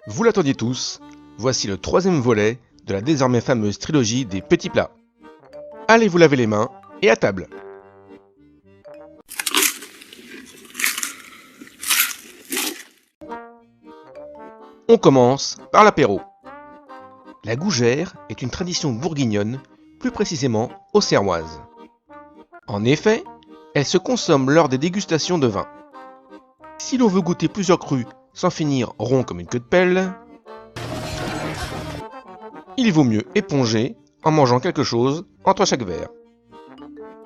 Vous l'attendiez tous, voici le troisième volet de la désormais fameuse trilogie des petits plats. Allez vous laver les mains et à table. On commence par l'apéro. La gougère est une tradition bourguignonne, plus précisément auxerroise. En effet, elle se consomme lors des dégustations de vin. Si l'on veut goûter plusieurs crus sans finir rond comme une queue de pelle, il vaut mieux éponger en mangeant quelque chose entre chaque verre.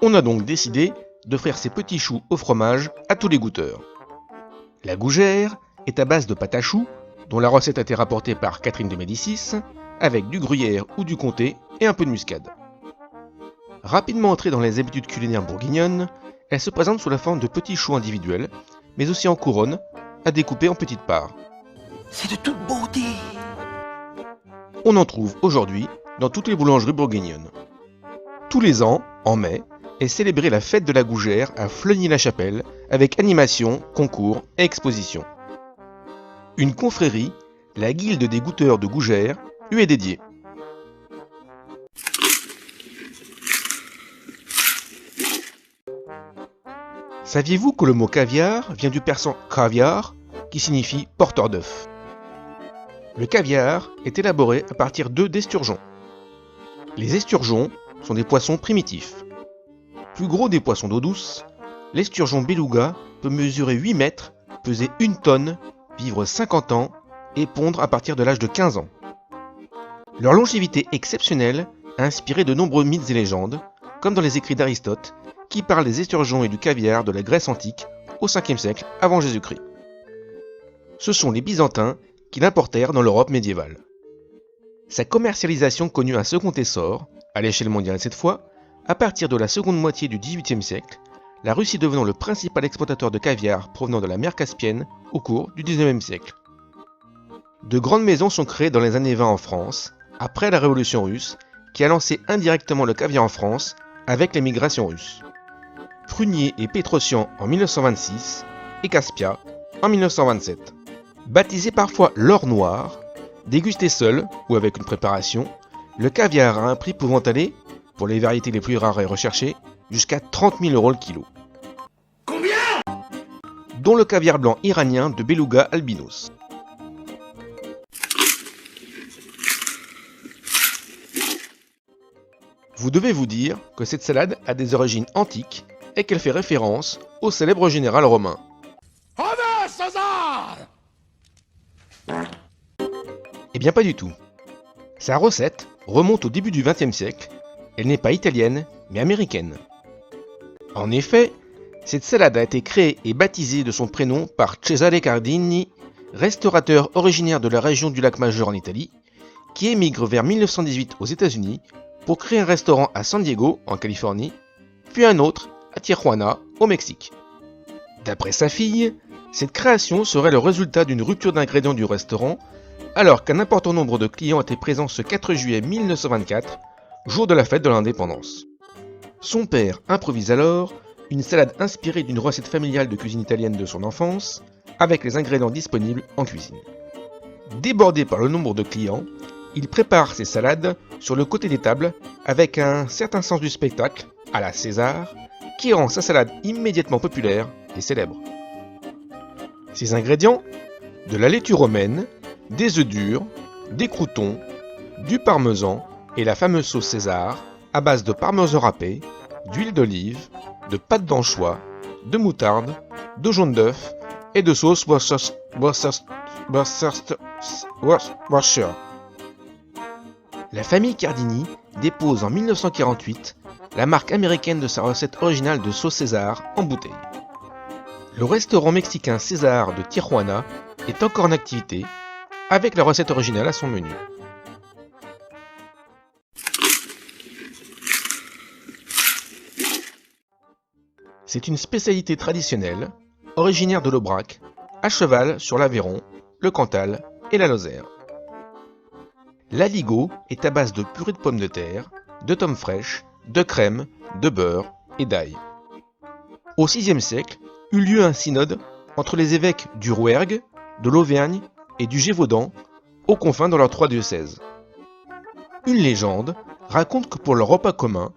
On a donc décidé d'offrir ces petits choux au fromage à tous les goûteurs. La gougère est à base de pâte à choux, dont la recette a été rapportée par Catherine de Médicis, avec du gruyère ou du comté et un peu de muscade. Rapidement entrée dans les habitudes culinaires bourguignonnes, elle se présente sous la forme de petits choux individuels, mais aussi en couronne, à découper en petites parts. C'est de toute beauté. On en trouve aujourd'hui dans toutes les boulangeries bourguignonnes. Tous les ans, en mai, est célébrée la fête de la gougère à Fleuny-la-Chapelle avec animation, concours et exposition. Une confrérie, la Guilde des goûteurs de gougère, lui est dédiée. Saviez-vous que le mot caviar vient du persan caviar, qui signifie porteur d'œufs? Le caviar est élaboré à partir d'œufs d'esturgeon. Les esturgeons sont des poissons primitifs. Plus gros des poissons d'eau douce, l'esturgeon beluga peut mesurer 8 mètres, peser 1 tonne, vivre 50 ans et pondre à partir de l'âge de 15 ans. Leur longévité exceptionnelle a inspiré de nombreux mythes et légendes, comme dans les écrits d'Aristote, qui parle des esturgeons et du caviar de la Grèce antique au 5e siècle avant Jésus-Christ. Ce sont les Byzantins qui l'importèrent dans l'Europe médiévale. Sa commercialisation connut un second essor, à l'échelle mondiale cette fois, à partir de la seconde moitié du XVIIIe siècle, la Russie devenant le principal exportateur de caviar provenant de la mer Caspienne au cours du XIXe siècle. De grandes maisons sont créées dans les années 20 en France, après la Révolution russe, qui a lancé indirectement le caviar en France avec l'émigration russe. Prunier et Pétrosian en 1926 et Caspia en 1927. Baptisé parfois l'or noir, dégusté seul ou avec une préparation, le caviar a un prix pouvant aller, pour les variétés les plus rares et recherchées, jusqu'à 30 000 € le kilo. Combien? Dont le caviar blanc iranien de Beluga albinos. Vous devez vous dire que cette salade a des origines antiques et qu'elle fait référence au célèbre général romain. Honneur César! Eh bien pas du tout. Sa recette remonte au début du XXe siècle, elle n'est pas italienne mais américaine. En effet, cette salade a été créée et baptisée de son prénom par Cesare Cardini, restaurateur originaire de la région du lac Majeur en Italie, qui émigre vers 1918 aux États-Unis pour créer un restaurant à San Diego, en Californie, puis un autre à Tijuana, au Mexique. D'après sa fille, cette création serait le résultat d'une rupture d'ingrédients du restaurant, alors qu'un important nombre de clients étaient présents ce 4 juillet 1924, jour de la fête de l'indépendance. Son père improvise alors une salade inspirée d'une recette familiale de cuisine italienne de son enfance, avec les ingrédients disponibles en cuisine. Débordé par le nombre de clients, il prépare ses salades sur le côté des tables avec un certain sens du spectacle, à la César, qui rend sa salade immédiatement populaire et célèbre. Ses ingrédients: de la laitue romaine, des œufs durs, des croûtons, du parmesan et la fameuse sauce César à base de parmesan râpé, d'huile d'olive, de pâte d'anchois, de moutarde, de jaune d'œuf et de sauce Worcestershire. La famille Cardini dépose en 1948 la marque américaine de sa recette originale de sauce César en bouteille. Le restaurant mexicain César de Tijuana est encore en activité, avec la recette originale à son menu. C'est une spécialité traditionnelle, originaire de l'Aubrac, à cheval sur l'Aveyron, le Cantal et la Lozère. L'aligot est à base de purée de pommes de terre, de tomes fraîches, de crème, de beurre et d'ail. Au VIe siècle, eut lieu un synode entre les évêques du Rouergue, de l'Auvergne et du Gévaudan aux confins de leurs 3 diocèses. Une légende raconte que pour leur repas commun,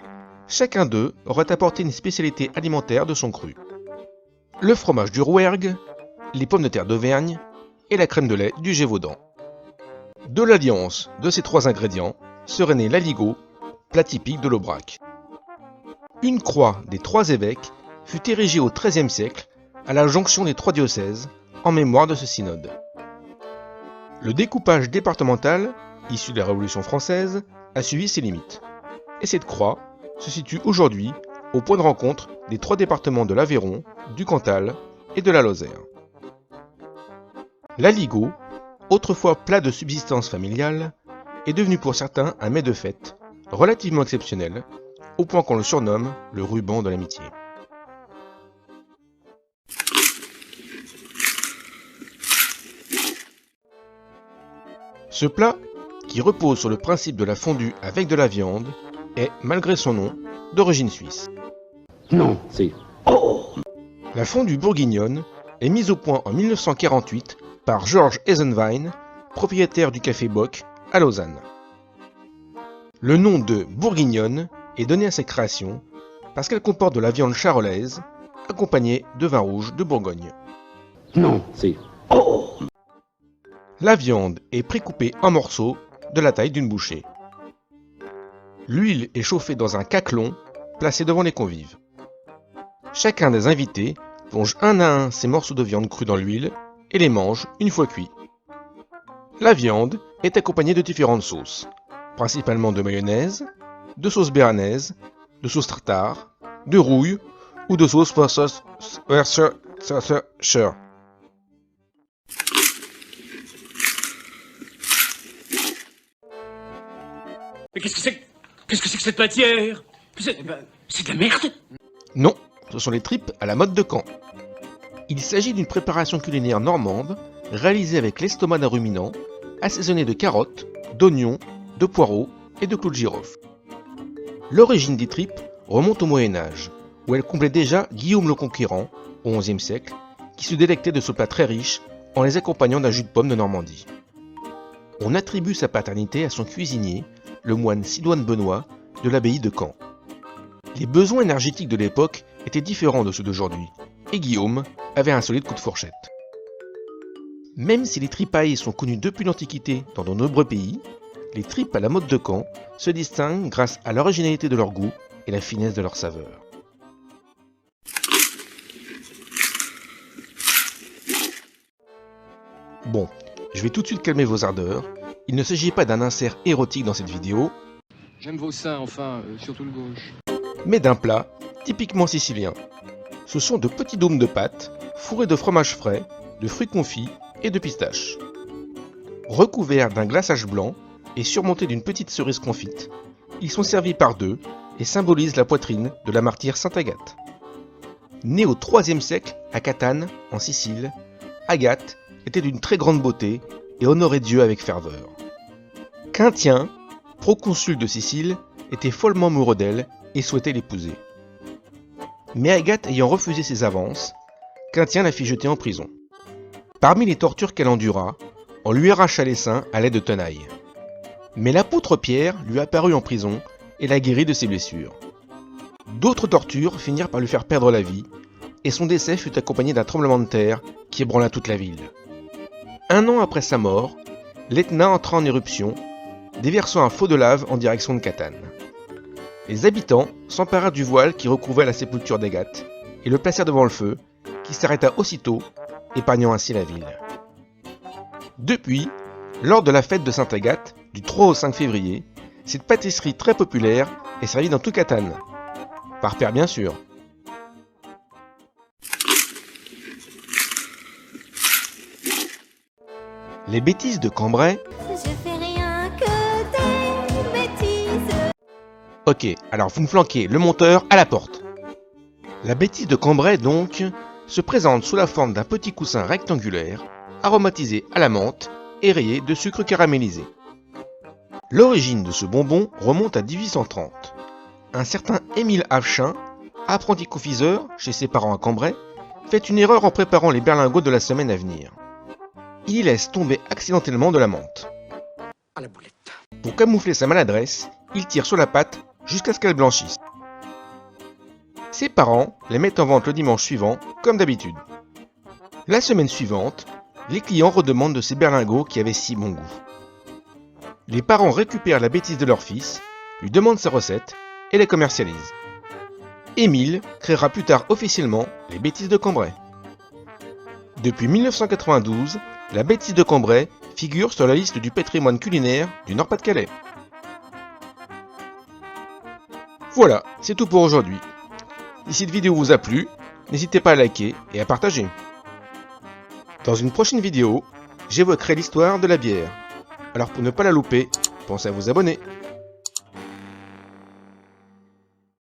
chacun d'eux aurait apporté une spécialité alimentaire de son cru. Le fromage du Rouergue, les pommes de terre d'Auvergne et la crème de lait du Gévaudan. De l'alliance de ces 3 ingrédients serait né l'aligot, plat typique de l'Aubrac. Une croix des 3 évêques fut érigée au XIIIe siècle à la jonction des 3 diocèses en mémoire de ce synode. Le découpage départemental, issu de la Révolution française, a suivi ses limites. Et cette croix se situe aujourd'hui au point de rencontre des 3 départements de l'Aveyron, du Cantal et de la Lozère. L'aligot, autrefois plat de subsistance familiale, est devenu pour certains un mets de fête, relativement exceptionnel, au point qu'on le surnomme le ruban de l'amitié. Ce plat, qui repose sur le principe de la fondue avec de la viande, est, malgré son nom, d'origine suisse. Non, c'est... Oh! La fondue bourguignonne est mise au point en 1948 par Georges Eisenwein, propriétaire du café Bock à Lausanne. Le nom de bourguignonne est donné à cette création parce qu'elle comporte de la viande charolaise accompagnée de vin rouge de Bourgogne. Non, c'est... Oh! La viande est précoupée en morceaux de la taille d'une bouchée. L'huile est chauffée dans un caclon placé devant les convives. Chacun des invités plonge un à un ces morceaux de viande crue dans l'huile et les mange une fois cuits. La viande est accompagnée de différentes sauces, principalement de mayonnaise, de sauce béarnaise, de sauce tartare, de rouille ou de sauce Worcestershire. Mais qu'est-ce que c'est que cette matière? C'est de la merde. Non, ce sont les tripes à la mode de Caen. Il s'agit d'une préparation culinaire normande réalisée avec l'estomac d'un ruminant, assaisonné de carottes, d'oignons, de poireaux et de clous de girofle. L'origine des tripes remonte au Moyen-Âge, où elle comblait déjà Guillaume le Conquérant, au XIe siècle, qui se délectait de ce plat très riche en les accompagnant d'un jus de pomme de Normandie. On attribue sa paternité à son cuisinier, le moine Sidoine Benoît de l'abbaye de Caen. Les besoins énergétiques de l'époque étaient différents de ceux d'aujourd'hui, et Guillaume avait un solide coup de fourchette. Même si les tripailles sont connues depuis l'Antiquité dans de nombreux pays, les tripes à la mode de Caen se distinguent grâce à l'originalité de leur goût et la finesse de leur saveur. Bon, je vais tout de suite calmer vos ardeurs. Il ne s'agit pas d'un insert érotique dans cette vidéo, J'aime vos seins, enfin, surtout le gauche. mais d'un plat typiquement sicilien. Ce sont de petits dômes de pâte, fourrés de fromage frais, de fruits confits et de pistaches. Recouverts d'un glaçage blanc et surmontés d'une petite cerise confite, ils sont servis par 2 et symbolisent la poitrine de la martyre Sainte Agathe. Née au IIIe siècle à Catane, en Sicile, Agathe était d'une très grande beauté et honorait Dieu avec ferveur. Quintien, proconsul de Sicile, était follement amoureux d'elle et souhaitait l'épouser. Mais Agathe ayant refusé ses avances, Quintien la fit jeter en prison. Parmi les tortures qu'elle endura, on lui arracha les seins à l'aide de tenailles. Mais l'apôtre Pierre lui apparut en prison et la guérit de ses blessures. D'autres tortures finirent par lui faire perdre la vie, et son décès fut accompagné d'un tremblement de terre qui ébranla toute la ville. 1 an après sa mort, l'Etna entra en éruption, déversant un flot de lave en direction de Catane. Les habitants s'emparèrent du voile qui recouvrait la sépulture d'Agathe et le placèrent devant le feu, qui s'arrêta aussitôt, épargnant ainsi la ville. Depuis, lors de la fête de Sainte Agathe, du 3 au 5 février, cette pâtisserie très populaire est servie dans tout Catane. Par paire bien sûr. Les bêtises de Cambrai. Je fais rien que des bêtises. Ok, alors vous me flanquez le monteur à la porte. La bêtise de Cambrai, donc, se présente sous la forme d'un petit coussin rectangulaire, aromatisé à la menthe et rayé de sucre caramélisé. L'origine de ce bonbon remonte à 1830. Un certain Émile Avechin, apprenti confiseur chez ses parents à Cambrai, fait une erreur en préparant les berlingots de la semaine à venir. Il y laisse tomber accidentellement de la menthe. à la boulette. Pour camoufler sa maladresse, il tire sur la pâte jusqu'à ce qu'elle blanchisse. Ses parents les mettent en vente le dimanche suivant, comme d'habitude. La semaine suivante, les clients redemandent de ces berlingots qui avaient si bon goût. Les parents récupèrent la bêtise de leur fils, lui demandent sa recette et les commercialisent. Émile créera plus tard officiellement les bêtises de Cambrai. Depuis 1992, la bêtise de Cambrai figure sur la liste du patrimoine culinaire du Nord-Pas-de-Calais. Voilà, c'est tout pour aujourd'hui. Si cette vidéo vous a plu, n'hésitez pas à liker et à partager. Dans une prochaine vidéo, j'évoquerai l'histoire de la bière. Alors pour ne pas la louper, pensez à vous abonner.